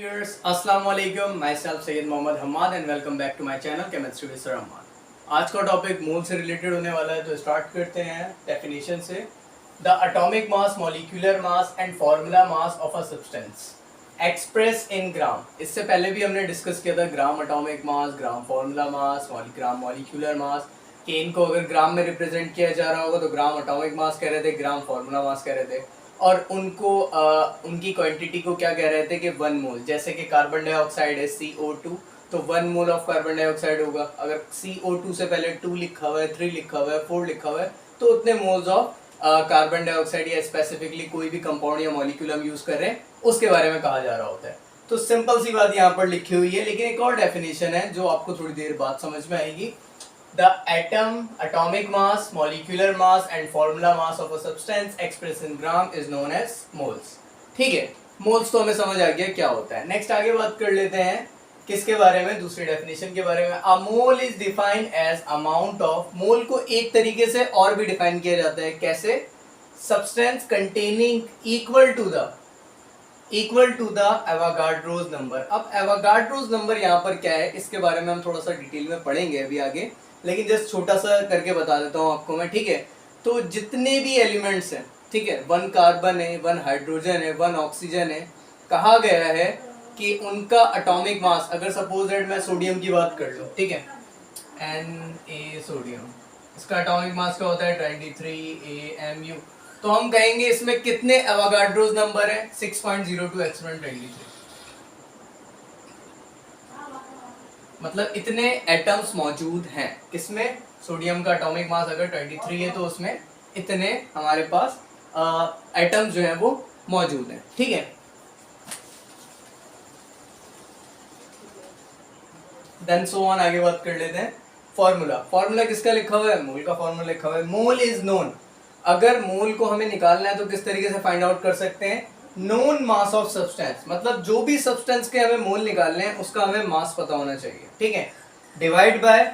viewers, Assalamu alaikum. Myself Sayyid Mohammad Hamad and welcome back to my channel Chemistry with Sir Hamad. आज का topic मोल से related होने वाला है, तो स्टार्ट करते हैं डेफिनेशन से. The atomic mass, molecular mass and formula mass of a substance express in gram. इससे पहले भी हमने डिस्कस किया था gram atomic mass, gram formula mass, gram molecular mass, कि इनको अगर ग्राम में रिप्रेजेंट किया जा रहा होगा तो ग्राम एटॉमिक मास कह रहे थे, ग्राम फार्मूला मास कह रहे थे, और उनको उनकी क्वांटिटी को क्या कह रहे थे कि 1 मोल. जैसे कि कार्बन डाइऑक्साइड है CO2, तो 1 मोल ऑफ कार्बन डाइऑक्साइड होगा. अगर CO2 से पहले 2 लिखा हुआ है, 3 लिखा हुआ है, 4 लिखा हुआ है, तो उतने मोल्स ऑफ कार्बन डाइऑक्साइड या स्पेसिफिकली कोई भी कंपाउंड या मॉलिक्यूल हम यूज कर रहे हैं उसके बारे में कहा जा रहा होता है. तो सिंपल सी बात यहाँ पर लिखी हुई है, लेकिन एक और डेफिनेशन है जो आपको थोड़ी देर बाद समझ में आएगी. The atom, atomic mass, molecular mass and formula mass of a substance expressed in gram is known as moles. ठीक है, मोल्स तो हमें समझ आ गया क्या होता है. नेक्स्ट आगे बात कर लेते हैं किसके बारे में, दूसरी डेफिनेशन के बारे में. A mole is defined as amount of. Mole को एक तरीके से और भी डिफाइन किया जाता है, कैसे? Substance containing equal to the Avogadro's number. अब एवोगाड्रोस नंबर यहाँ पर क्या है, इसके बारे में हम थोड़ा सा डिटेल में पढ़ेंगे अभी आगे, लेकिन जस्ट छोटा सा करके बता देता हूँ आपको मैं. ठीक है, तो जितने भी एलिमेंट्स हैं, ठीक है, 1 कार्बन है, 1 हाइड्रोजन है, 1 ऑक्सीजन है, कहा गया है कि उनका एटॉमिक मास, अगर सपोज दैट मैं सोडियम की बात कर लूँ, ठीक है, Na सोडियम, इसका एटॉमिक मास क्या होता है 23 AMU. तो हम कहेंगे इसमें कितने एवोगाड्रोस नंबर है, 6.02 एक्सपोनेंट 23. मतलब इतने एटम्स मौजूद हैं. किसमें? सोडियम का एटॉमिक मास अगर 23 है तो उसमें इतने हमारे पास एटम्स जो हैं वो मौजूद हैं. ठीक है, देन सो ऑन, आगे बात कर लेते हैं. फॉर्मूला किसका लिखा हुआ है? मोल का फॉर्मूला लिखा हुआ है. Mole is known. अगर मोल को हमें निकालना है तो किस तरीके से फाइंड आउट कर सकते हैं? Known mass of substance. मतलब जो भी सब्सटेंस के हमें मोल निकालने हैं उसका हमें मास पता होना चाहिए. ठीक है, डिवाइड बाय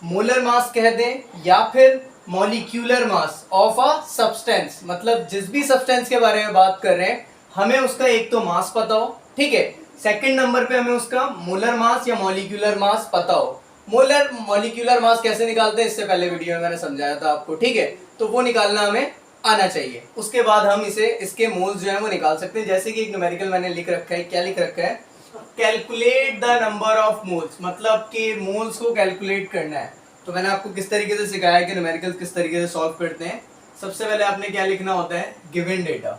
मोलर मास कह दें या फिर molecular mass of a substance. मतलब जिस भी सब्सटेंस के बारे में बात कर रहे हैं हमें उसका एक तो मास पता हो, ठीक है, सेकंड नंबर पे हमें उसका मोलर मास या मॉलिक्यूलर मास पता हो. मोलर मॉलिक्यूलर मास कैसे निकालते हैं इससे पहले वीडियो में मैंने समझाया था आपको. ठीक है, तो वो निकालना हमें आना चाहिए. उसके बाद हम इसके मोल्स जो है वो निकाल सकते हैं. जैसे कि एक न्यूमेरिकल मैंने लिख रखा है. क्या लिख रखा है? Calculate the number of moles. मतलब कि मोल्स को कैलकुलेट करना है. तो मैंने आपको किस तरीके से सिखाया कि न्यूमेरिकल किस तरीके से सॉल्व करते हैं. सबसे पहले आपने क्या लिखना होता है? Given data.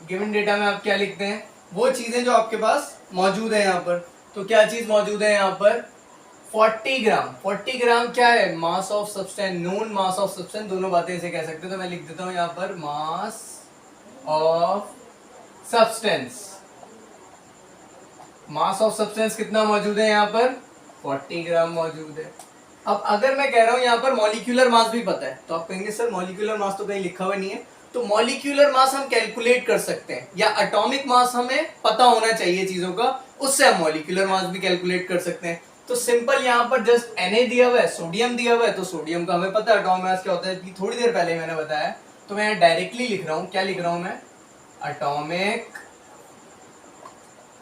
गिवन डेटा में आप क्या लिखते हैं? वो चीजें जो आपके पास मौजूद है यहाँ पर. तो क्या चीज मौजूद है यहाँ पर? 40 ग्राम. 40 ग्राम क्या है? मास of substance, known mass of substance. दोनों बातें इसे कह सकते हैं. तो मैं लिख देता हूं यहाँ पर मास of substance. Mass of substance कितना मौजूद है यहाँ पर? 40 ग्राम मौजूद है. अब अगर मैं कह रहा हूं यहाँ पर मॉलिक्यूलर मास भी पता है, तो आप कहेंगे सर मॉलिक्यूलर मास तो कहीं लिखा हुआ नहीं है. तो मॉलिक्यूलर मास हम कैलकुलेट कर सकते हैं, या एटॉमिक मास हमें पता होना चाहिए चीजों का, उससे हम मॉलिक्यूलर मास भी कैलकुलेट कर सकते हैं. तो सिंपल यहाँ पर जस्ट Na दिया हुआ है, सोडियम दिया हुआ है, तो सोडियम का हमें पता है एटॉमिक मास क्या होता है कि थोड़ी देर पहले मैंने बताया. तो मैं डायरेक्टली लिख रहा हूँ. क्या लिख रहा हूँ मैं? एटॉमिक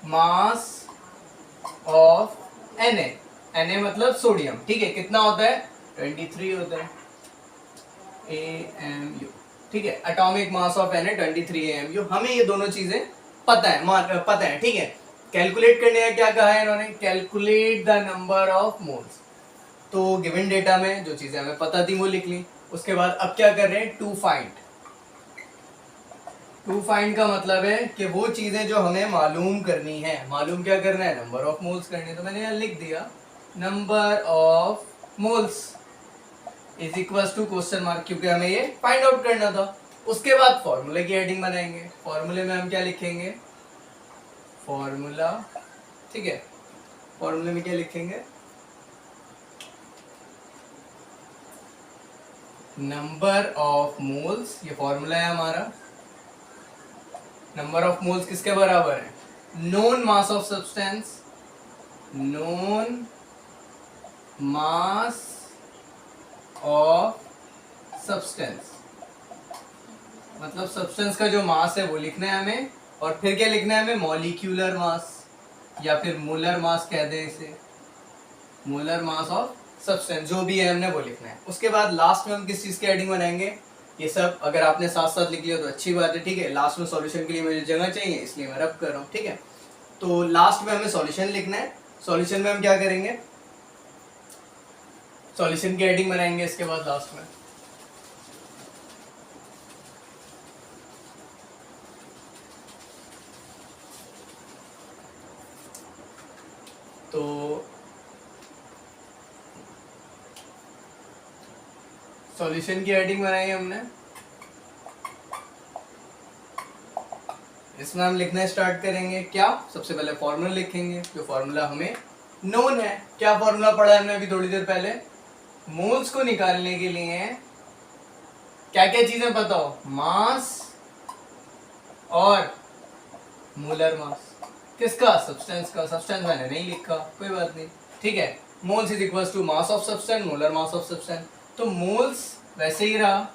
मास ऑफ Na मतलब सोडियम. ठीक है, कितना होता है? 23 होता है AMU. ठीक है, atomic mass of Na 23 AMU. हमें ये दोनों चीजें पता है. ठीक है, कैलकुलेट करने का क्या कहा है इन्होंने? Calculate the number of moles. तो गिवन डेटा में जो चीजें हमें पता थी वो लिख ली. उसके बाद अब क्या कर रहे हैं? टू फाइंड का मतलब है कि वो चीजें जो हमें मालूम करनी है. मालूम क्या करना है? नंबर ऑफ मोल्स करनी है. तो मैंने यहाँ लिख दिया number of moles is equal to question mark, क्योंकि हमें ये फाइंड आउट करना था. उसके बाद फॉर्मूले की हेडिंग बनाएंगे. फॉर्मूले में हम क्या लिखेंगे? फॉर्मूला. ठीक है, फॉर्मूले में क्या लिखेंगे? Number of moles. ये फॉर्मूला है हमारा. नंबर ऑफ मोल्स किसके बराबर है? Known mass of substance. Known mass of substance. मतलब सब्सटेंस का जो मास है वो लिखना है हमें, और फिर क्या लिखना है हमें, मॉलिक्यूलर मास या फिर मोलर मास कह दें इसे, मोलर मास ऑफ सब्सटेंस, जो भी है हमने वो लिखना है। उसके बाद लास्ट में हम किस चीज़ की हेडिंग बनाएंगे, ये सब अगर आपने साथ साथ लिख लिया तो अच्छी बात है, ठीक है। लास्ट में सॉल्यूशन के लिए मुझे जगह चाहिए, इसलिए मैं रब कर रहा हूँ, ठीक है। तो लास्ट में हमें सॉल्यूशन लिखना है। सॉल्यूशन में हम क्या करेंगे, सॉल्यूशन की हेडिंग बनाएंगे इसके बाद लास्ट में। तो सॉल्यूशन की हेडिंग बनाई हमने, इसमें हम लिखना स्टार्ट करेंगे क्या, सबसे पहले फॉर्मूला लिखेंगे, जो फॉर्मूला हमें नोन है। क्या फॉर्मूला पढ़ा है हमने अभी थोड़ी देर पहले, मोल्स को निकालने के लिए क्या क्या चीजें बताओ, मास और मोलर मास। किसका, सब्सटेंस का। सब्सटेंस मैंने नहीं लिखा, कोई बात नहीं, ठीक है। Moles is equals to mass of substance, molar mass of substance. तो मोल्स वैसे ही रहा,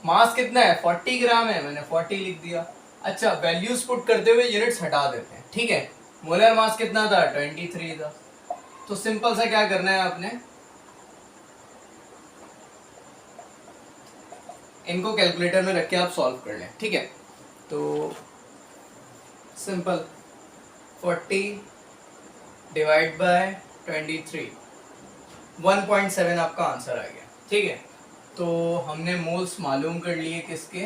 मास कितना है 40 ग्राम है, मैंने 40 लिख दिया। अच्छा, वैल्यूज पुट करते हुए यूनिट्स हटा देते हैं, ठीक है। मोलर मास कितना था, 23 था। तो सिंपल सा क्या करना है आपने, इनको कैलकुलेटर में रख के आप सॉल्व कर लें, ठीक है। तो सिंपल 40 डिवाइड बाय 23, 1.7 आपका आंसर आ गया, ठीक है। तो हमने मोल्स मालूम कर लिए किसके,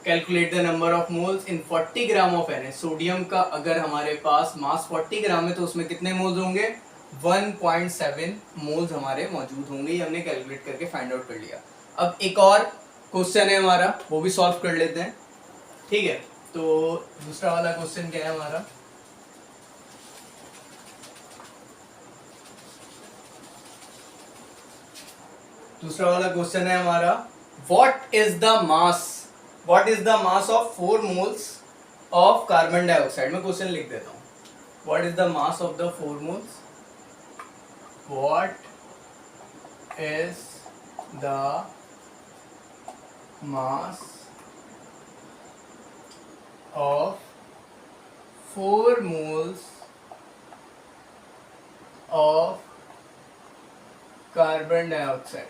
calculate the number of moles in 40 gram of N. Sodium का अगर हमारे पास मास 40 ग्राम है तो उसमें कितने मोल्स होंगे, 1.7 मोल्स हमारे मौजूद होंगे। ये हमने कैलकुलेट करके फाइंड आउट कर लिया। अब एक और क्वेश्चन है हमारा, वो भी सॉल्व कर लेते हैं, ठीक है। तो दूसरा वाला क्वेश्चन क्या है हमारा, दूसरा वाला क्वेश्चन है हमारा, what is the mass of 4 moles of carbon dioxide. मैं क्वेश्चन लिख देता हूँ, what is the mass of the 4 moles, what is the mass of 4 moles of carbon dioxide,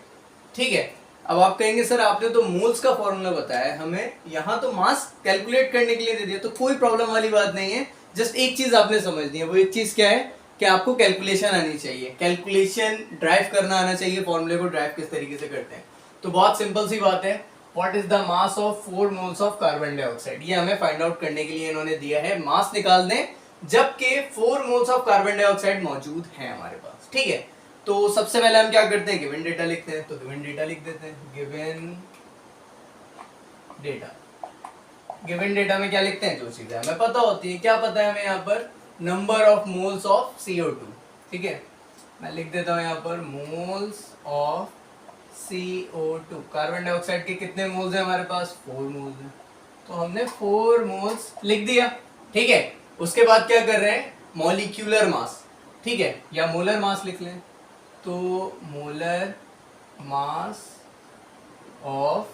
ठीक है। अब आप कहेंगे सर आपने तो मोल्स का फॉर्मूला बताया है हमें, यहाँ तो मास कैलकुलेट करने के लिए दे दिया, तो कोई प्रॉब्लम वाली बात नहीं है। जस्ट एक चीज आपने समझनी है, वो एक चीज क्या है कि आपको कैलकुलेशन आनी चाहिए, कैलकुलेशन ड्राइव करना आना चाहिए, फॉर्मूले को ड्राइव किस तरीके से करते हैं। तो बहुत सिंपल सी बात है, what is the mass of 4 moles of carbon dioxide, ये हमें फाइंड आउट करने के लिए इन्होंने दिया है। मास निकाल दें जबकि 4 moles ऑफ कार्बन डाइऑक्साइड मौजूद है हमारे पास, ठीक है। तो सबसे पहले हम क्या करते हैं, गिवन डेटा लिखते हैं। तो गिवन डेटा लिख देते हैं, गिवन डेटा। गिवन डेटा में क्या लिखते हैं, जो चीजें हमें पता होती है। क्या पता है हमें यहाँ पर, number of moles of CO2, ठीक है। मैं लिख देता हूँ यहाँ पर moles of CO2। Carbon dioxide के कितने मोल्स हैं हमारे पास, 4 मोल्स हैं, तो हमने 4 मोल्स लिख दिया, ठीक है। उसके बाद क्या कर रहे हैं, मॉलिक्यूलर मास, ठीक है, या मोलर मास लिख लें। तो molar mass of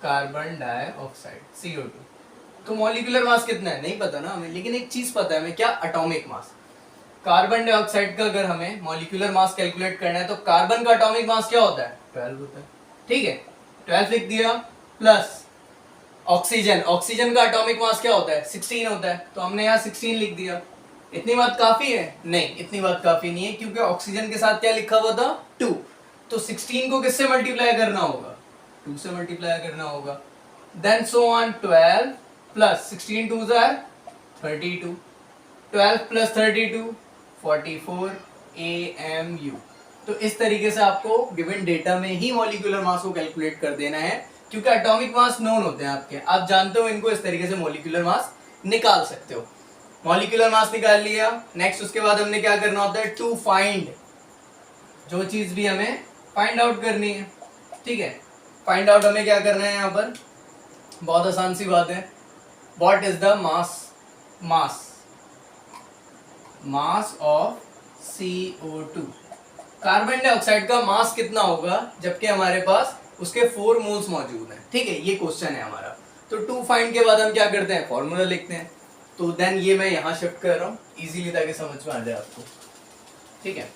carbon dioxide CO2। तो मॉलिक्यूलर मास कितना है नहीं पता ना हमें, लेकिन एक चीज पता है हमें, क्या, एटॉमिक मास। कार्बन डाइऑक्साइड का अगर हमें मॉलिक्यूलर मास कैलकुलेट करना है तो कार्बन का एटॉमिक मास क्या होता है, 12 होता है, ठीक है। 12 लिख दिया, प्लस ऑक्सीजन का एटॉमिक मास क्या होता है, 16 होता है, तो हमने यहाँ 16 लिख दिया। इतनी बात काफी है, नहीं इतनी बात काफी नहीं है, क्योंकि ऑक्सीजन के साथ क्या लिखा हुआ था, 2। तो 16 को किससे मल्टीप्लाई करना होगा, 2 से मल्टीप्लाई करना होगा। Then so on 12 plus 16 2s are 32, 12 plus 32 44 AMU। तो इस तरीके से आपको गिवन डेटा में ही मॉलिक्यूलर मास को कैलकुलेट कर देना है, क्योंकि एटॉमिक मास नोन होते हैं आपके, आप जानते हो इनको, इस तरीके से मॉलिक्यूलर मास निकाल सकते हो। मॉलिक्यूलर मास निकाल लिया, नेक्स्ट उसके बाद हमने क्या करना होता है, टू फाइंड, जो चीज भी हमें फाइंड आउट करनी है, ठीक है। फाइंड आउट हमें क्या करना है यहाँ पर, बहुत आसान सी बात है, what is the mass of CO2। Carbon dioxide का मास कितना होगा जबकि हमारे पास उसके 4 मोल्स मौजूद हैं, ठीक है, ये क्वेश्चन है हमारा। तो टू फाइंड के बाद हम क्या करते हैं, फॉर्मूला लिखते हैं। तो देन ये मैं यहाँ शिफ्ट कर रहा हूँ इजीली ताकि समझ में आ जाए आपको, ठीक है।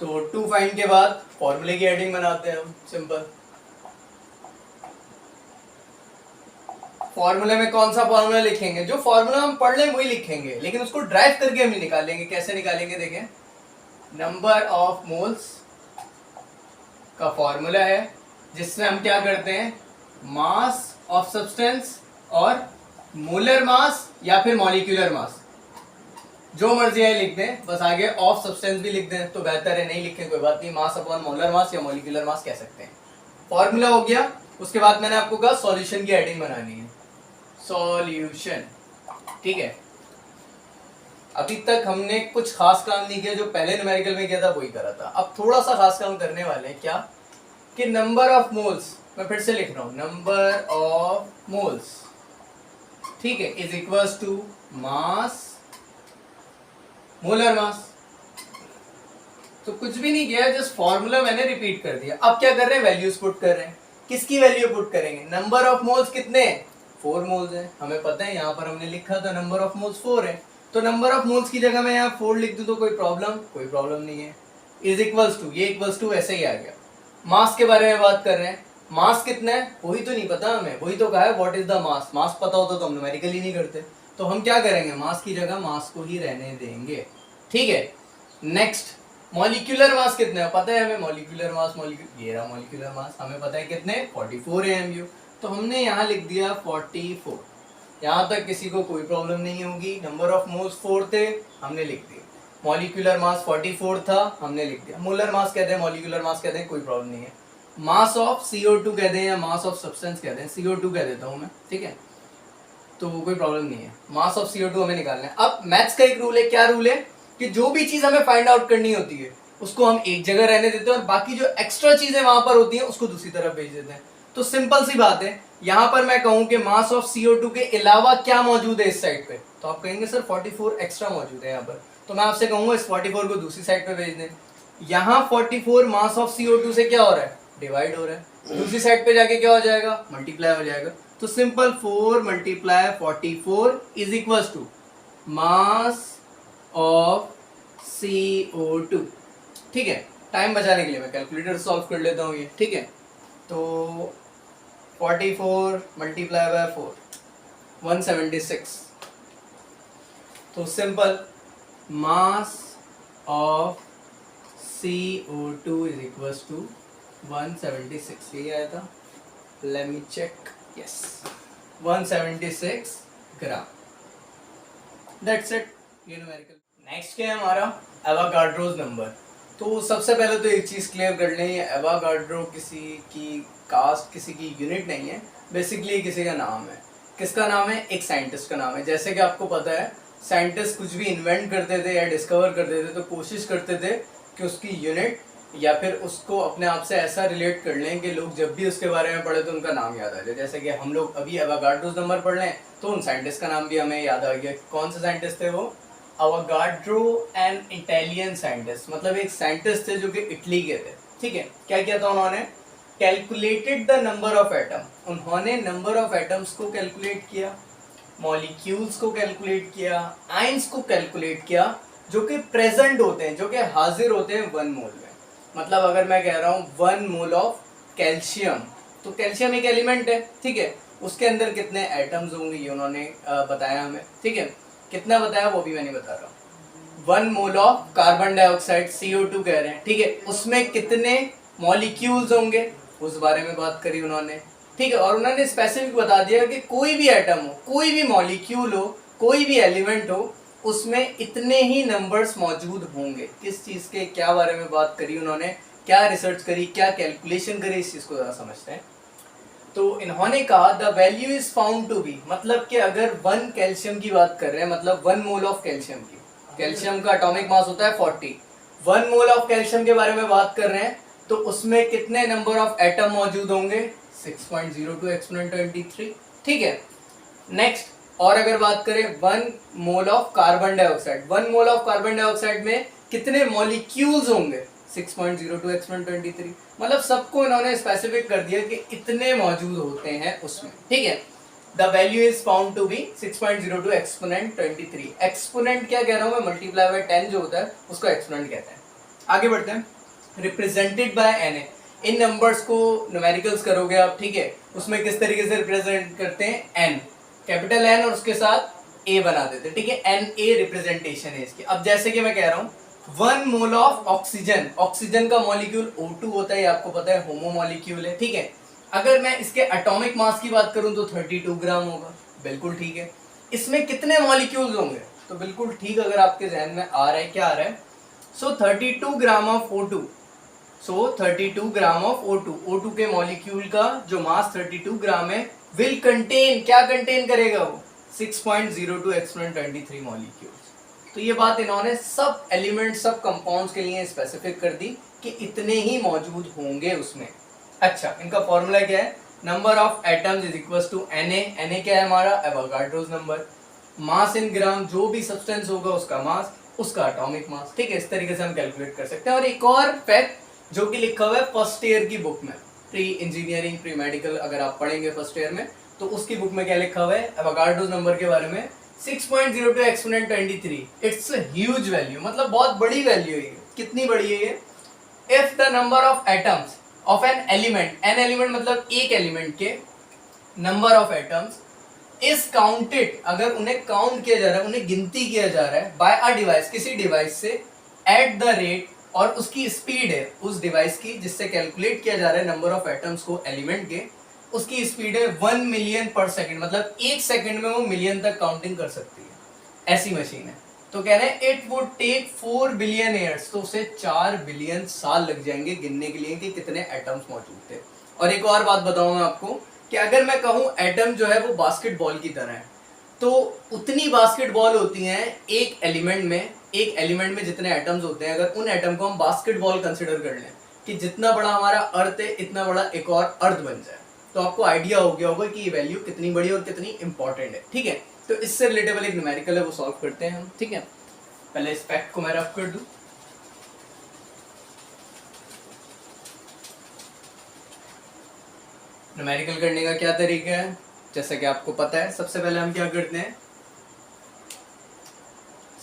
तो टू फाइंड के बाद फॉर्मूले की एडिंग बनाते हैं हम, सिंपल। फॉर्मूले में कौन सा फॉर्मूला लिखेंगे, जो फॉर्मूला हम पढ़ लें वही लिखेंगे, लेकिन उसको ड्राइव करके हम निकालेंगे। कैसे निकालेंगे, देखें, नंबर ऑफ मोल्स का फॉर्मूला है जिसमें हम क्या करते हैं, मास ऑफ सब्सटेंस और मोलर मास या फिर मॉलिक्यूलर मास, जो मर्जी है लिख दें, बस आगे ऑफ सब्सटेंस भी लिख दें तो बेहतर है, नहीं लिखें कोई बात नहीं, मास अपॉन मोलर मास या मॉलिक्यूलर मास कह सकते हैं। फॉर्मूला हो गया। उसके बाद मैंने आपको कहा सॉल्यूशन की एडिंग बनानी है, सॉल्यूशन, ठीक है। अभी तक हमने कुछ खास काम नहीं किया, जो पहले न्यूमेरिकल में किया था वही करा था। अब थोड़ा सा खास काम करने वाले हैं, क्या कि नंबर ऑफ मोल्स, मैं फिर से लिख रहा हूं, नंबर ऑफ मोल्स, ठीक है, is equals to mass molar mass. तो कुछ भी नहीं किया, जस्ट फॉर्मूला मैंने रिपीट कर दिया। अब क्या कर रहे हैं, वैल्यूज पुट कर रहे हैं। किसकी वैल्यू पुट करेंगे, नंबर ऑफ मोल्स कितने, 4 मोल्स है, हमें पता है, यहाँ पर हमने लिखा था नंबर ऑफ मोल्स 4 है, तो नंबर ऑफ मोल्स की जगह मैं यहाँ 4 लिख दूं तो कोई प्रॉब्लम नहीं है। इज इक्वल्स टू, ये इक्वल्स टू ऐसे ही आ गया। मास के बारे में बात कर रहे हैं, मास कितना है वही तो नहीं पता हमें, वही तो कहा है व्हाट इज द मास। मास पता होता तो हम न्यूमेरिकल ही नहीं करते, तो हम क्या करेंगे, मास की जगह मास को ही रहने देंगे, ठीक है। नेक्स्ट, मॉलिक्यूलर मास कितना है, पता है हमें, मॉलिक्यूलर मास, ये रहा मॉलिक्यूलर मास, हमें पता है कितने, 44 AMU, तो हमने यहाँ लिख दिया 44। यहाँ तक किसी को कोई प्रॉब्लम नहीं होगी। नंबर ऑफ मोल्स 4 थे, हमने लिख दिया। मॉलिक्यूलर मास 44 था, हमने लिख दिया। मोलर मास कहते हैं, मॉलिक्यूलर मास कहते हैं, कोई प्रॉब्लम नहीं है। मास ऑफ CO2 कहते हैं या मास ऑफ सब्सटेंस कहते हैं, CO2 कह देता हूँ मैं, ठीक है, तो कोई प्रॉब्लम नहीं है। मास ऑफ CO2 हमें निकालना है। अब मैथ्स का एक रूल है, क्या रूल है, कि जो भी चीज हमें फाइंड आउट करनी होती है उसको हम एक जगह रहने देते हैं और बाकी जो एक्स्ट्रा चीजें वहां पर होती हैं उसको दूसरी तरफ भेज देते हैं। तो सिंपल सी बात है, यहाँ पर मैं कहूं कि मास ऑफ CO2 के अलावा क्या मौजूद है इस साइड पे, तो आप कहेंगे सर 44 एक्स्ट्रा मौजूद है यहाँ पर, तो मैं आपसे कहूंगा इस 44 को दूसरी साइड पे भेज दें। यहाँ 44 मास ऑफ CO2 से क्या हो रहा है, डिवाइड हो रहा है, दूसरी साइड पे जाके क्या हो जाएगा, मल्टीप्लाई हो जाएगा। तो simple 4 multiply 44 is equals to mass of CO2, ठीक है। टाइम बचाने के लिए मैं कैलकुलेटर सॉल्व कर लेता हूँ ये, ठीक है। तो 44 मल्टीप्लाई बाय 4, 176। तो simple mass of CO2 is equals to 176, यही आया था, let me check, yes, 176 gram, that's it, ये न्यूमेरिकल। नेक्स्ट क्या है हमारा, एवोगाड्रोस नंबर। तो सबसे पहले तो एक चीज़ क्लियर कर लें, एवोगाड्रो किसी की कास्ट, किसी की यूनिट नहीं है, बेसिकली किसी का नाम है। किसका नाम है, एक साइंटिस्ट का नाम है। जैसे कि आपको पता है साइंटिस्ट कुछ भी इन्वेंट करते थे या डिस्कवर करते थे तो कोशिश करते थे कि उसकी यूनिट या फिर उसको अपने आप से ऐसा रिलेट कर लें कि लोग जब भी उसके बारे में पढ़े तो उनका नाम याद आ जाए। जैसे कि हम लोग अभी एवोगाड्रोस नंबर पढ़ लें तो उन साइंटिस्ट का नाम भी हमें याद आ गया। कौन से साइंटिस्ट थे वो, एवोगाड्रो, एन इटालियन साइंटिस्ट, मतलब एक साइंटिस्ट थे जो कि इटली के थे, ठीक है। क्या किया था उन्होंने, calculated the number of atom, उन्होंने नंबर ऑफ एटम्स को कैलकुलेट किया, मॉलिक्यूल्स को कैलकुलेट किया, आयंस को कैलकुलेट किया, जो कि प्रेजेंट होते हैं, जो कि हाजिर होते हैं 1 मोल में। मतलब अगर मैं कह रहा हूँ 1 मोल ऑफ कैल्शियम, तो कैल्शियम एक एलिमेंट है, ठीक है, उसके अंदर कितने एटम्स होंगे ये उन्होंने बताया हमें, ठीक है। कितना बताया वो भी मैं नहीं बता रहा हूँ। 1 mole of carbon dioxide CO2 कह रहे हैं, ठीक है, उसमें कितने मॉलिक्यूल्स होंगे उस बारे में बात करी उन्होंने, ठीक है। और उन्होंने स्पेसिफिक बता दिया कि कोई भी एटम हो, कोई भी मॉलिक्यूल हो, कोई भी एलिमेंट हो, उसमें इतने ही नंबर्स मौजूद होंगे। किस चीज़ के क्या बारे में बात करी उन्होंने, क्या रिसर्च करी, क्या कैलकुलेशन करी, इस चीज़ को ज़रा समझते हैं। तो इन्होंने कहा the value is found to be, मतलब कि अगर 1 कैल्शियम की बात कर रहे हैं, मतलब 1 मोल ऑफ कैल्शियम की, कैल्शियम का एटॉमिक मास होता है 40, 1 मोल ऑफ कैल्शियम के बारे में बात कर रहे हैं तो उसमें कितने नंबर ऑफ एटम मौजूद होंगे, 6.02 एक्सपोनेंट 23। ठीक है, नेक्स्ट और अगर बात करें 1 mole of carbon dioxide, 1 mole of carbon dioxide में कितने मॉलिक्यूल्स होंगे, 6.02 एक्सपोनेंट 23। मतलब सबको इन्होंने स्पेसिफिक कर दिया कि इतने मौजूद होते हैं उसमें। ठीक है, the value is found to be 6.02 exponent 23। Exponent क्या कह रहा हूं मैं, मल्टीप्लाई बाय 10 जो होता है उसको एक्सपोनेंट कहते हैं। आगे बढ़ते हैं, रिप्रेजेंटेड बाय एन ए। इन नंबर्स को न्यूमेरिकल्स करोगे आप, ठीक है, उसमें किस तरीके से रिप्रेजेंट करते हैं, एन, कैपिटल एन और उसके साथ ए बना देते हैं। ठीक है, एन ए रिप्रेजेंटेशन है इसकी। अब जैसे कि मैं कह रहा हूं 1 मोल ऑफ ऑक्सीजन, ऑक्सीजन का मॉलिक्यूल O2 होता है, आपको पता है होमो मॉलिक्यूल है। ठीक है, अगर मैं इसके एटॉमिक मास की बात करूं तो 32 ग्राम होगा, बिल्कुल ठीक है। इसमें कितने मॉलिक्यूल्स होंगे, तो बिल्कुल ठीक, अगर आपके जहन में आ रहा है, क्या आ रहा है, सो 32 gram of O2, so 32 gram of O2, O2 के मॉलिक्यूल का जो मास 32 ग्राम है विल कंटेन, क्या कंटेन करेगा वो, 6.02 एक्सपोनेंट 23 मॉलिक्यूल्स। तो ये बात इन्होंने सब एलिमेंट, सब कंपाउंड्स के लिए स्पेसिफिक कर दी कि इतने ही मौजूद होंगे उसमें। अच्छा, इनका फॉर्मूला क्या है, number of atoms is equal to Na क्या है हमारा, एवोगाड्रोस नंबर, मास इन ग्राम, जो भी सब्सटेंस होगा उसका मास, उसका एटॉमिक मास। ठीक है, इस तरीके से हम कैलकुलेट कर सकते हैं। और एक और फैक्ट जो कि लिखा हुआ है फर्स्ट ईयर की बुक में, प्री इंजीनियरिंग प्री मेडिकल अगर आप पढ़ेंगे फर्स्ट ईयर में, तो उसकी बुक में क्या लिखा हुआ है एवोगाड्रोस नंबर के बारे में, 6.02 exponent 23। It's a huge value, मतलब बहुत बड़ी वैल्यू है। कितनी बड़ी है ये, if the number of atoms of an element, an element मतलब एक एलिमेंट के number of atoms is counted, अगर उन्हें काउंट किया जा रहा है, उन्हें गिनती किया जा रहा है बाय अ डिवाइस, किसी डिवाइस से, एट द रेट, और उसकी स्पीड है उस डिवाइस की जिससे कैलकुलेट किया जा रहा है नंबर ऑफ एटम्स को एलिमेंट के, उसकी स्पीड है 1 मिलियन पर सेकंड, मतलब एक सेकंड में वो मिलियन तक काउंटिंग कर सकती है, ऐसी मशीन है। तो कह रहे हैं it would take 4 billion years, तो उसे 4 बिलियन साल लग जाएंगे गिनने के लिए कि कितने एटम्स मौजूद थे। और एक और बात बताऊं मैं आपको कि अगर मैं कहूं एटम जो है वो बास्केटबॉल की तरह है, तो उतनी बास्केटबॉल होती हैं एक एलिमेंट में, एक एलिमेंट में जितने एटम्स होते हैं, अगर उन एटम को हम बास्केटबॉल कंसिडर कर लें कि जितना बड़ा हमारा अर्थ है इतना बड़ा एक और अर्थ बन जाए, तो आपको आइडिया हो गया होगा कि ये वैल्यू कितनी बड़ी और कितनी इंपॉर्टेंट है। ठीक है, तो इससे रिलेटेबल एक न्यूमेरिकल है, वो सॉल्व करते हैं हम। ठीक है, पहले इस फैक्ट को मैं रफ कर दूं। न्यूमेरिकल करने का क्या तरीका है, जैसा कि आपको पता है, सबसे पहले हम क्या करते हैं,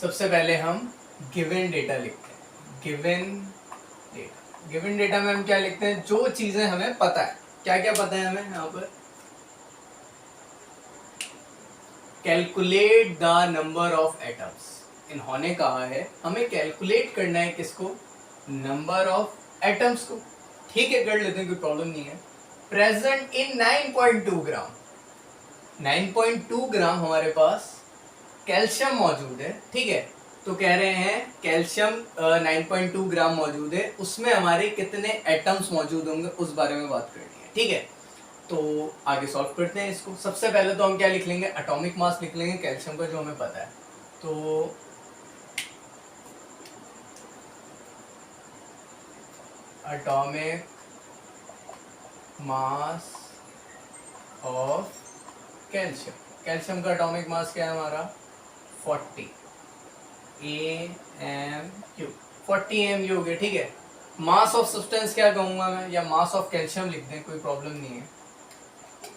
सबसे पहले हम गिवन डेटा लिखते हैं। गिवन डेटा में हम क्या लिखते हैं, जो चीजें हमें पता है। क्या क्या पता है हमें यहाँ पर, calculate the number of atoms, इन्होंने कहा है हमें कैलकुलेट करना है किसको, नंबर ऑफ एटम्स को। ठीक है, कर लेते हैं, कोई प्रॉब्लम नहीं है। प्रेजेंट इन 9.2 ग्राम, 9.2 ग्राम हमारे पास कैल्शियम मौजूद है। ठीक है, तो कह रहे हैं कैल्शियम 9.2 ग्राम मौजूद है, उसमें हमारे कितने एटम्स मौजूद होंगे उस बारे में बात करनी है। ठीक है, तो आगे सॉल्व करते हैं इसको। सबसे पहले तो हम क्या लिख लेंगे, एटॉमिक मास लिख लेंगे कैल्शियम का, जो हमें पता है। तो atomic mass of calcium, calcium का एटॉमिक मास क्या है हमारा, 40 AMU, 40 AMU हो गया। ठीक है, मास ऑफ सब्सटेंस क्या कहूंगा मैं, या मास ऑफ कैल्शियम लिख दें, कोई प्रॉब्लम नहीं है।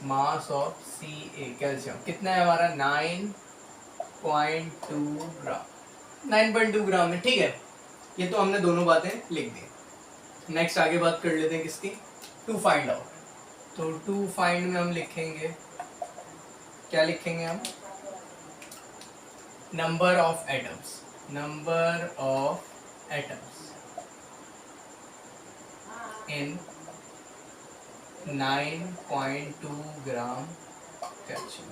मास ऑफ Ca कैल्शियम कितना है हमारा, 9.2 ग्राम, 9.2 ग्राम है। ठीक है, ये तो हमने दोनों बातें लिख दी। नेक्स्ट आगे बात कर लेते हैं किसकी, टू फाइंड आउट। तो टू फाइंड में हम लिखेंगे, क्या लिखेंगे हम, number of atoms, number of atoms in 9.2 gram calcium.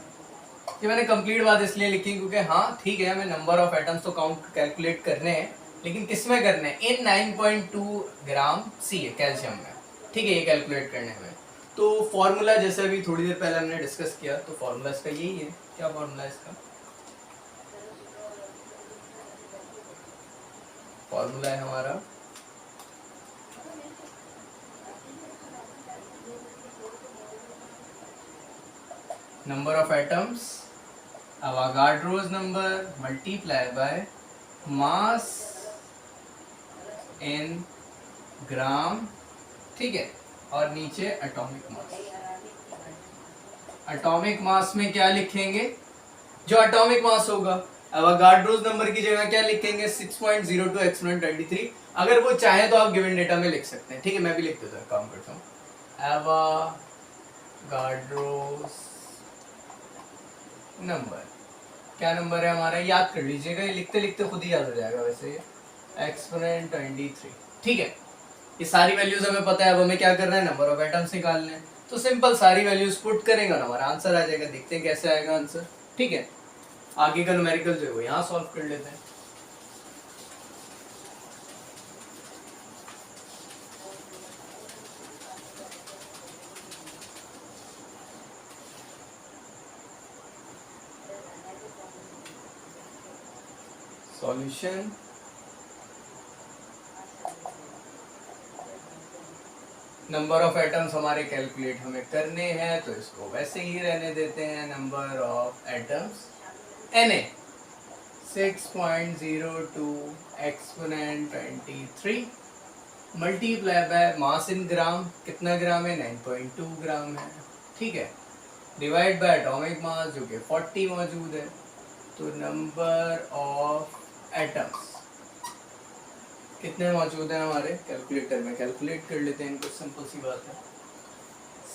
ये मैंने कंप्लीट बात इसलिए लिखी क्योंकि हाँ ठीक है, हमें नंबर ऑफ एटम्स तो काउंट कैलकुलेट करने हैं, लेकिन किस में करने हैं, इन 9.2 ग्राम सी है कैल्शियम में। ठीक है, ये कैलकुलेट करने में। तो फॉर्मूला जैसे अभी थोड़ी देर पहले हमने डिस्कस किया, तो फॉर्मूला इसका यही है। क्या फॉर्मूला है इसका, फॉर्मूला है हमारा number of atoms, Avogadro's number multiply by mass in gram, ठीक है, और नीचे एटॉमिक मास। एटॉमिक मास में क्या लिखेंगे, जो एटॉमिक मास होगा, अवागाड्रोस नंबर की जगह क्या लिखेंगे 6.02 एक्सपोनेंट 23। अगर वो चाहे तो आप गिवन डेटा में लिख सकते हैं, ठीक है, मैं भी लिख देता हूँ, काम करता हूँ। अवागाड्रोस नंबर, क्या नंबर है हमारा, याद कर लीजिएगा, ये लिखते लिखते खुद ही याद हो जाएगा वैसे, एक्सपोनेंट 23, ठीक है। ये सारी वैल्यूज हमें पता है, अब हमें क्या करना है, नंबर ऑफ एटम्स निकालने हैं। तो सिंपल सारी वैल्यूज पुट करेंगे और हमारा आंसर आ जाएगा। देखते हैं कैसे आएगा आंसर, ठीक है। आगे का न्यूमेरिकल जो है वो यहाँ सॉल्व कर लेते हैं। सॉल्यूशन, नंबर ऑफ एटम्स हमारे कैलकुलेट हमें करने हैं, तो इसको वैसे ही रहने देते हैं। Number of atoms Na 6.02 exponent 23 multiply by mass in gram, कितना ग्राम है, 9.2 ग्राम है, ठीक है, डिवाइड बाय एटॉमिक मास जो कि 40 मौजूद है। तो नंबर ऑफ एटम्स कितने मौजूद हैं हमारे कैलकुलेटर में, कैलकुलेट कर लेते हैं इनको, सिंपल सी बात है।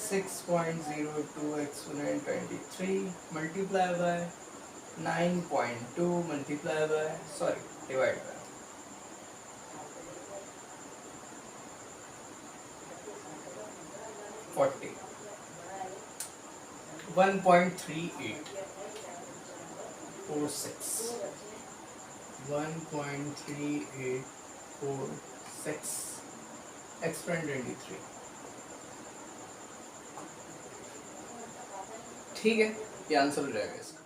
6.02 exponent 23 multiply bye 9.2 multiply by divide by 40, 1.3846, 1.3846 exponent 23, ठीक है, ये आंसर हो जाएगा इसका।